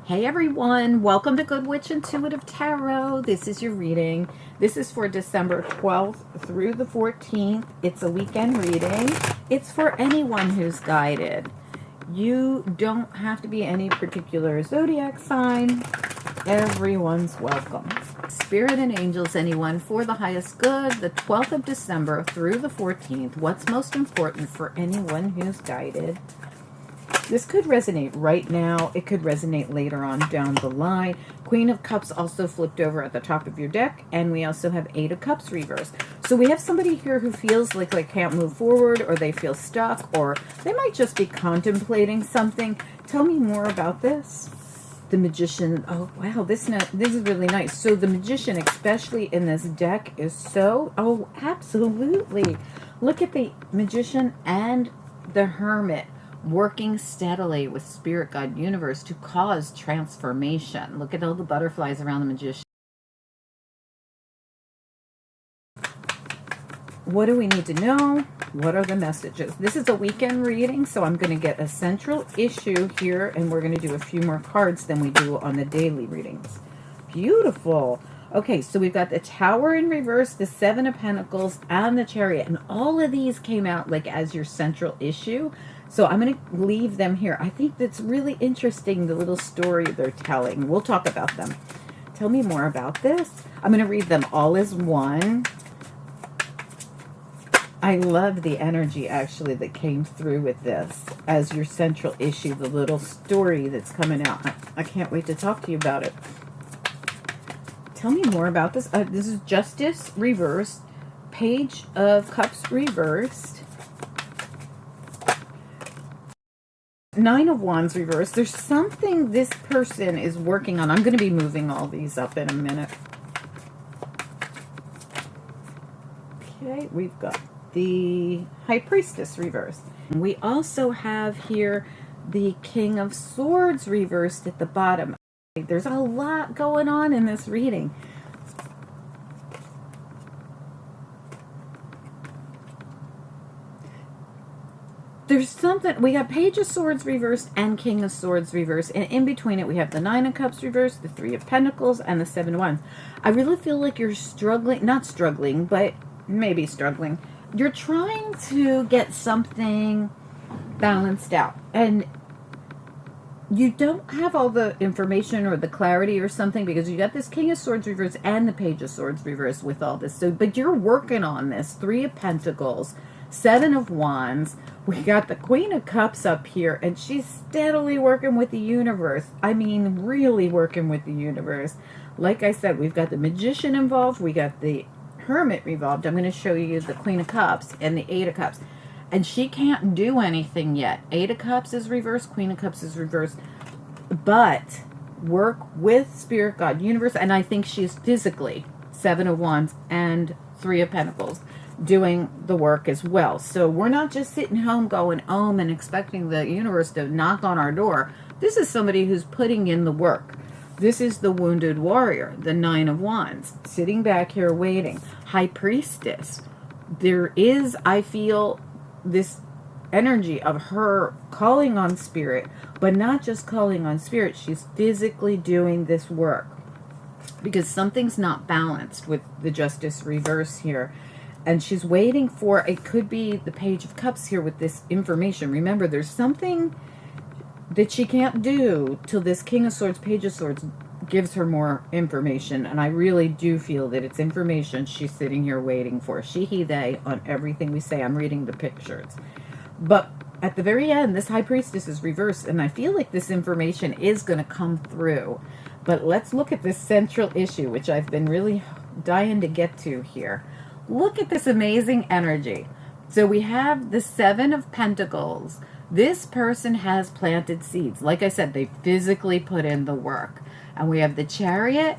Hey everyone, welcome to Good Witch Intuitive Tarot. This is your reading. This is for December 12th through the 14th. It's a weekend reading. It's for anyone who's guided. You don't have to be any particular zodiac sign. Everyone's welcome. Spirit and angels, anyone, for the highest good, the 12th of December through the 14th. What's most important for anyone who's guided? This could resonate right now. It could resonate later on down the line. Queen of Cups also flipped over at the top of your deck. And we also have Eight of Cups reversed. So we have somebody here who feels like they can't move forward, or they feel stuck, or they might just be contemplating something. Tell me more about this. The Magician. Oh, wow. This is really nice. So the Magician, especially in this deck, is so... Oh, absolutely. Look at the Magician and the Hermit working steadily with Spirit, God, Universe to cause transformation. Look at all the butterflies around the Magician. What do we need to know? What are the messages? This is a weekend reading, so I'm going to get a central issue here, and we're going to do a few more cards than we do on the daily readings. Beautiful. Okay, so we've got the Tower in reverse, the Seven of Pentacles, and the Chariot. And all of these came out like as your central issue. So I'm going to leave them here. I think that's really interesting, the little story they're telling. We'll talk about them. Tell me more about this. I'm going to read them all as one. I love the energy, actually, that came through with this as your central issue, the little story that's coming out. I can't wait to talk to you about it. Tell me more about this. This is Justice reversed, Page of Cups reversed, Nine of Wands reversed. There's something this person is working on. I'm going to be moving all these up in a minute. Okay, we've got the High Priestess reversed. We also have here the King of Swords reversed at the bottom. There's a lot going on in this reading. There's something, we got Page of Swords reversed and King of Swords reversed, and in between it we have the Nine of Cups reversed, the Three of Pentacles, and the Seven of Wands. I really feel like you're struggling, not struggling, but maybe struggling. You're trying to get something balanced out, and you don't have all the information or the clarity or something, because you got this King of Swords reversed and the Page of Swords reversed with all this. So, but you're working on this. Three of Pentacles, Seven of Wands. We got the Queen of Cups up here, and she's steadily working with the universe. I mean, really working with the universe. Like I said, we've got the Magician involved. We got the Hermit involved. I'm going to show you the Queen of Cups and the Eight of Cups. And she can't do anything yet. Eight of Cups is reversed. Queen of Cups is reversed. But work with Spirit, God, Universe. And I think she's physically Seven of Wands and Three of Pentacles doing the work as well. So we're not just sitting home going and expecting the universe to knock on our door. This is somebody who's putting in the work. This is the Wounded Warrior, the Nine of Wands, sitting back here waiting. High Priestess. There is, I feel, this energy of her calling on Spirit, but not just calling on Spirit. She's physically doing this work because something's not balanced with the Justice reverse here. And she's waiting for, it could be the Page of Cups here with this information. Remember, there's something that she can't do till this King of Swords, Page of Swords gives her more information. And I really do feel that it's information she's sitting here waiting for. She, he, they on everything we say. I'm reading the pictures. But at the very end, this High Priestess is reversed. And I feel like this information is going to come through. But let's look at this central issue, which I've been really dying to get to here. Look at this amazing energy. So we have the Seven of Pentacles. This person has planted seeds. Like I said, they physically put in the work. And we have the Chariot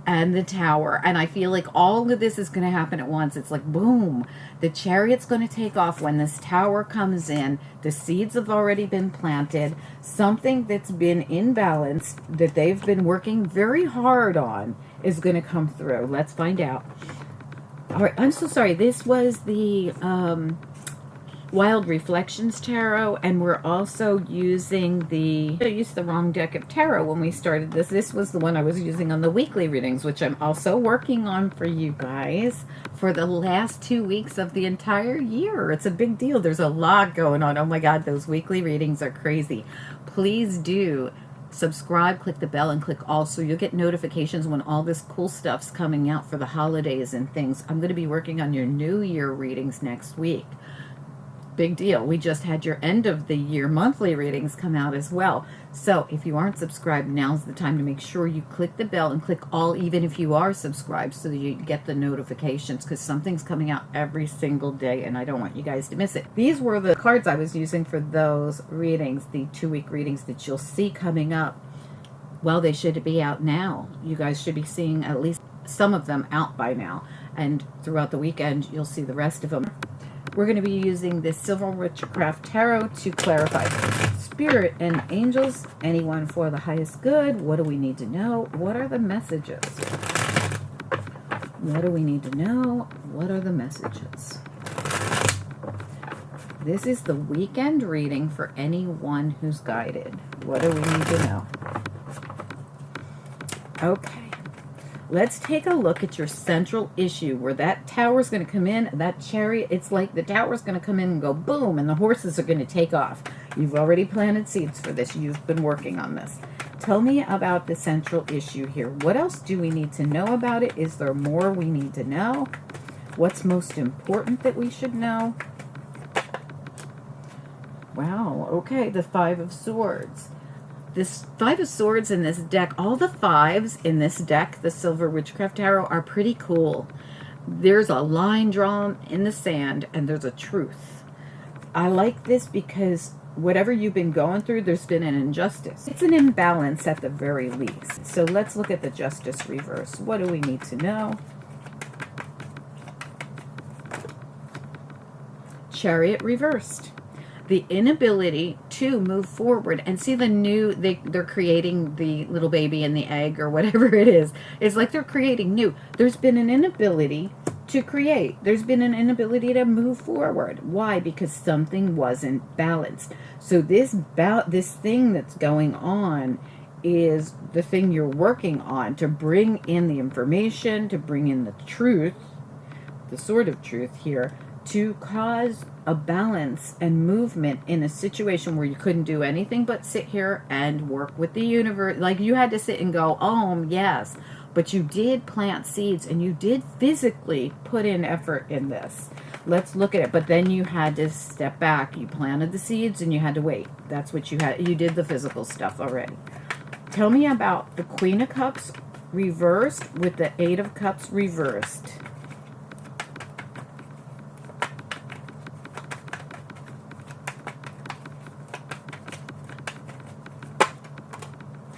and the Tower. And I feel like all of this is going to happen at once. It's like, boom. The Chariot's going to take off when this Tower comes in. The seeds have already been planted. Something that's been imbalanced, that they've been working very hard on, is going to come through. Let's find out. All right, I'm so sorry. This was the Wild Reflections Tarot, and we're also using I used the wrong deck of tarot when we started this. This was the one I was using on the weekly readings, which I'm also working on for you guys for the last 2 weeks of the entire year. It's a big deal. There's a lot going on. Oh my God, those weekly readings are crazy. Please do subscribe, click the bell, and click all so you'll get notifications when all this cool stuff's coming out for the holidays and things. I'm going to be working on your New Year readings next week. Big deal. We just had your end of the year monthly readings come out as well. So if you aren't subscribed, now's the time to make sure you click the bell and click all, even if you are subscribed, so that you get the notifications, because something's coming out every single day and I don't want you guys to miss it. These were the cards I was using for those readings, the 2-week readings that you'll see coming up. Well, they should be out now. You guys should be seeing at least some of them out by now. And throughout the weekend, you'll see the rest of them. We're going to be using this Silver Witchcraft Tarot to clarify spirit and angels, anyone for the highest good. What do we need to know? What are the messages? What do we need to know? What are the messages? This is the weekend reading for anyone who's guided. What do we need to know? Okay. Let's take a look at your central issue where that tower's going to come in, that chariot, it's like the tower's going to come in and go boom, and the horses are going to take off. You've already planted seeds for this. You've been working on this. Tell me about the central issue here. What else do we need to know about it? Is there more we need to know? What's most important that we should know? Wow, okay, the Five of Swords. This Five of Swords in this deck, all the fives in this deck, the Silver Witchcraft Tarot, are pretty cool. There's a line drawn in the sand and there's a truth. I like this because whatever you've been going through, there's been an injustice. It's an imbalance at the very least. So let's look at the Justice reverse. What do we need to know? Chariot reversed. The inability to move forward and see the new, they're creating the little baby in the egg or whatever it is. It's like they're creating new. There's been an inability to create. There's been an inability to move forward. Why? Because something wasn't balanced. So this thing that's going on is the thing you're working on to bring in the information, to bring in the truth, the sword of truth here, to cause a balance and movement in a situation where you couldn't do anything but sit here and work with the universe. Like you had to sit and go, oh, yes, but you did plant seeds and you did physically put in effort in this. Let's look at it. But then you had to step back. You planted the seeds and you had to wait. That's what you had. You did the physical stuff already. Tell me about the Queen of Cups reversed with the Eight of Cups reversed.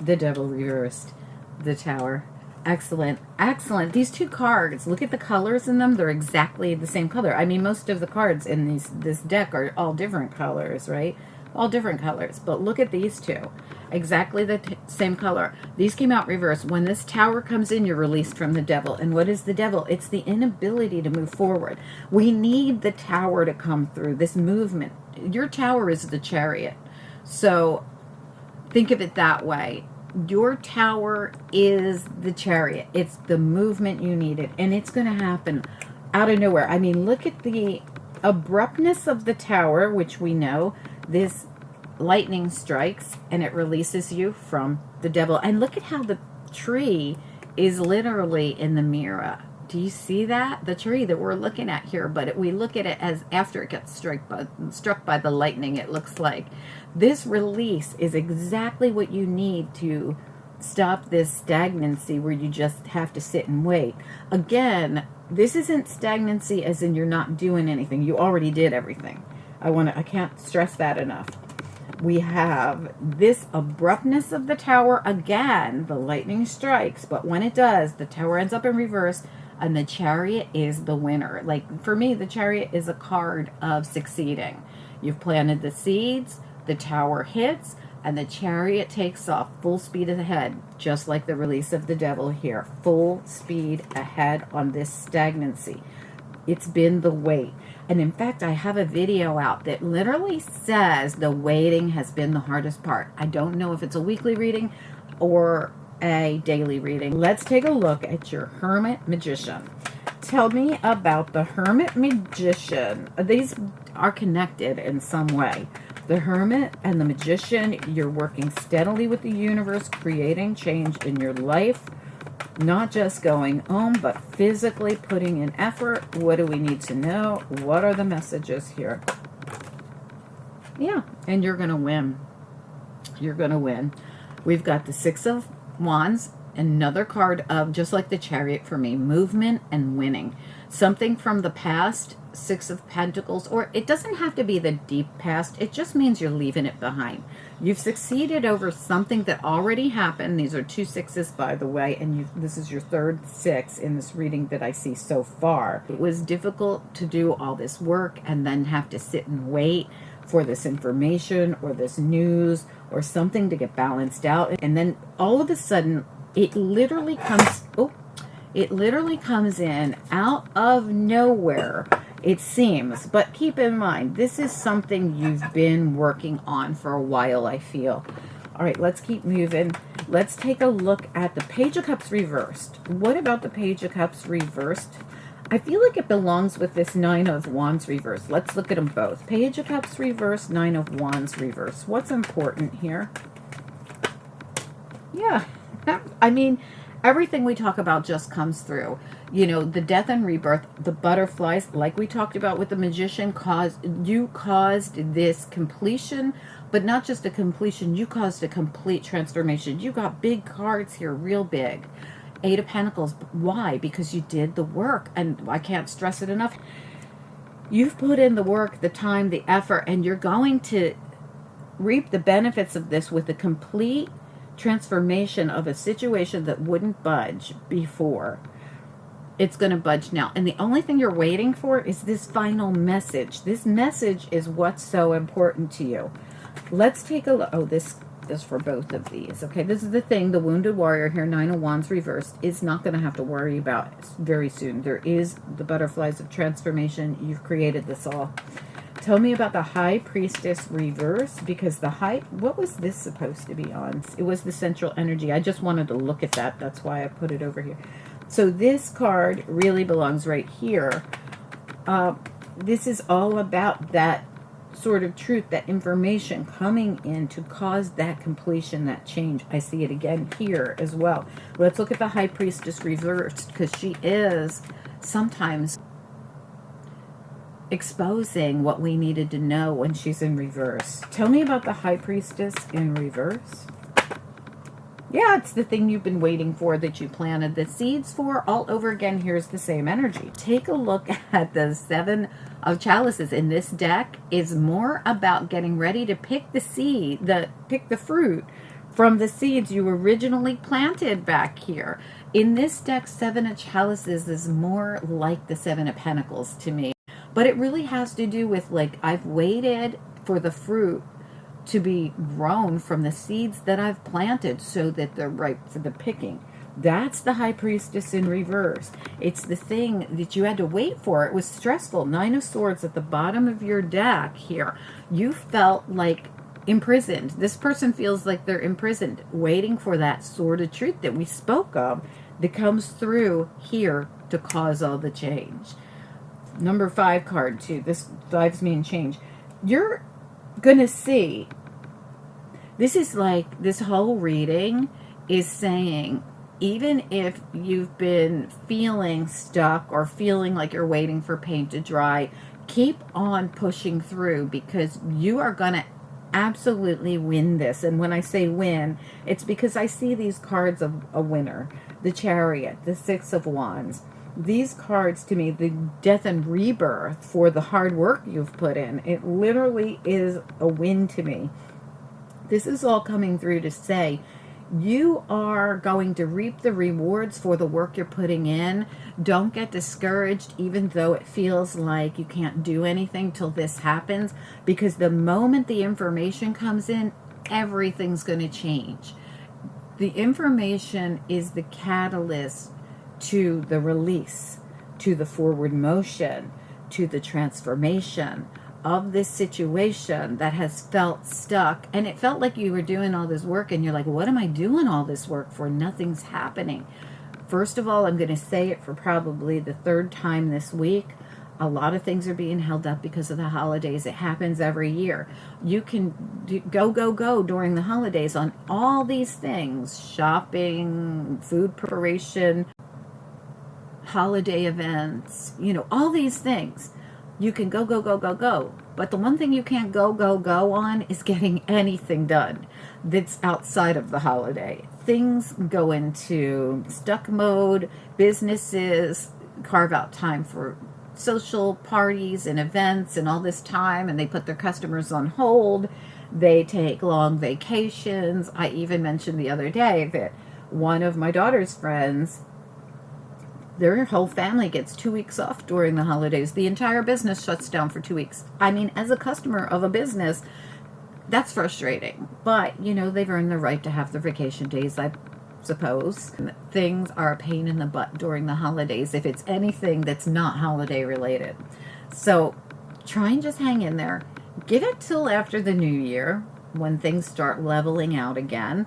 The Devil reversed. The Tower. Excellent. Excellent. These two cards, look at the colors in them. They're exactly the same color. I mean, most of the cards in this deck are all different colors, right? All different colors. But look at these two. Exactly the same color. These came out reversed. When this Tower comes in, you're released from the Devil. And what is the Devil? It's the inability to move forward. We need the Tower to come through. This movement. Your Tower is the Chariot. So think of it that way. Your Tower is the Chariot. It's the movement you needed. And it's going to happen out of nowhere. I mean, look at the abruptness of the Tower, which we know. This lightning strikes and it releases you from the Devil. And look at how the tree is literally in the mirror. Do you see that? The tree that we're looking at here, but we look at it as after it gets struck by the lightning, it looks like. This release is exactly what you need to stop this stagnancy where you just have to sit and wait. Again, this isn't stagnancy as in you're not doing anything. You already did everything. I can't stress that enough. We have this abruptness of the Tower again. The lightning strikes, but when it does, the Tower ends up in reverse. And the Chariot is the winner. Like, for me, the Chariot is a card of succeeding. You've planted the seeds, the Tower hits, and the Chariot takes off full speed ahead, just like the release of the Devil here. Full speed ahead on this stagnancy. It's been the wait. And in fact, I have a video out that literally says the waiting has been the hardest part. I don't know if it's a weekly reading or a daily reading. Let's take a look at your Hermit Magician. Tell me about the Hermit Magician. These are connected in some way. The Hermit and the Magician, you're working steadily with the universe, creating change in your life. Not just going home, but physically putting in effort. What do we need to know? What are the messages here? Yeah, and you're going to win. You're going to win. We've got the Six of Wands, another card of, just like the Chariot for me, movement and winning. Something from the past, Six of Pentacles, or it doesn't have to be the deep past. It just means you're leaving it behind. You've succeeded over something that already happened. These are 2 sixes, by the way, and this is your third 6 in this reading that I see so far. It was difficult to do all this work and then have to sit and wait for this information or this news or something to get balanced out. And then all of a sudden, it literally comes in out of nowhere, it seems. But keep in mind, this is something you've been working on for a while, I feel. All right, let's keep moving. Let's take a look at the Page of Cups reversed. What about the Page of Cups reversed? I feel like it belongs with this Nine of Wands reversed. Let's look at them both. Page of Cups reversed, Nine of Wands reversed. What's important here? Yeah, I mean, everything we talk about just comes through. You know, the death and rebirth, the butterflies, like we talked about with the Magician, you caused this completion, but not just a completion, you caused a complete transformation. You got big cards here, real big. 8 of Pentacles. Why? Because you did the work, and I can't stress it enough. You've put in the work, the time, the effort, and you're going to reap the benefits of this with a complete transformation of a situation that wouldn't budge before. It's going to budge now. And the only thing you're waiting for is this final message. This message is what's so important to you. Let's take a look. Oh, this is for both of these. Okay, this is the thing. The Wounded Warrior here, Nine of Wands reversed, is not going to have to worry about very soon. There is the butterflies of transformation. You've created this all. Tell me about the High Priestess reverse, because what was this supposed to be on? It was the central energy. I just wanted to look at that. That's why I put it over here. So this card really belongs right here. This is all about that sort of truth, that information coming in to cause that completion, that change. I see it again here as well. Let's look at the High Priestess reversed, because she is sometimes exposing what we needed to know when she's in reverse. Tell me about the High Priestess in reverse. Yeah, it's the thing you've been waiting for, that you planted the seeds for. All over again, here's the same energy. Take a look at the 7 of Chalices. In this deck is more about getting ready to pick the seed, pick the fruit from the seeds you originally planted back here. In this deck, 7 of Chalices is more like the 7 of Pentacles to me. But it really has to do with, like, I've waited for the fruit to be grown from the seeds that I've planted so that they're ripe for the picking. That's the High Priestess in reverse. It's the thing that you had to wait for. It was stressful. 9 of Swords at the bottom of your deck here. You felt like imprisoned. This person feels like they're imprisoned, waiting for that sort of truth that we spoke of that comes through here to cause all the change. Number 5 card too. This 5's mean change. You're gonna see, this is like, this whole reading is saying, even if you've been feeling stuck or feeling like you're waiting for paint to dry, keep on pushing through, because you are gonna absolutely win this. And when I say win, it's because I see these cards of a winner. The Chariot, the 6 of Wands. These cards, to me, the death and rebirth for the hard work you've put in, it literally is a win to me. This is all coming through to say you are going to reap the rewards for the work you're putting in. Don't get discouraged, even though it feels like you can't do anything till this happens, because the moment the information comes in, everything's going to change. The information is the catalyst to the release. to the forward motion, to the transformation of this situation that has felt stuck. And it felt like you were doing all this work and you're like, what am I doing all this work for? Nothing's happening. First of all, I'm going to say it for probably the third time this week. A lot of things are being held up because of the holidays. It happens every year. You can go during the holidays on all these things: shopping, food preparation, holiday events, all these things. You can go. But the one thing you can't go on is getting anything done that's outside of the holiday. Things go into stuck mode. Businesses carve out time for social parties and events and all this time, and they put their customers on hold. They take long vacations. I even mentioned the other day that one of my daughter's friends, their whole family gets 2 weeks off during the holidays. The entire business shuts down for 2 weeks. I mean, as a customer of a business, that's frustrating. But, they've earned the right to have their vacation days, I suppose. Things are a pain in the butt during the holidays if it's anything that's not holiday related. So try and just hang in there. Give it till after the new year when things start leveling out again.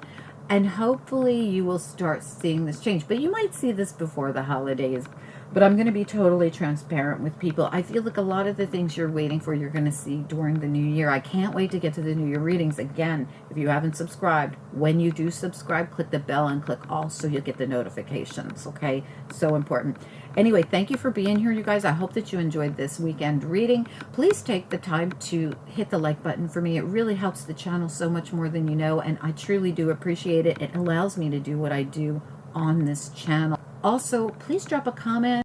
And hopefully you will start seeing this change. But you might see this before the holidays. But I'm going to be totally transparent with people. I feel like a lot of the things you're waiting for, you're going to see during the new year. I can't wait to get to the new year readings. Again, if you haven't subscribed, when you do subscribe, click the bell and click all so you'll get the notifications, okay? So important. Anyway, thank you for being here, you guys. I hope that you enjoyed this weekend reading. Please take the time to hit the like button for me. It really helps the channel so much more than you know, and I truly do appreciate it. It allows me to do what I do on this channel. Also, please drop a comment.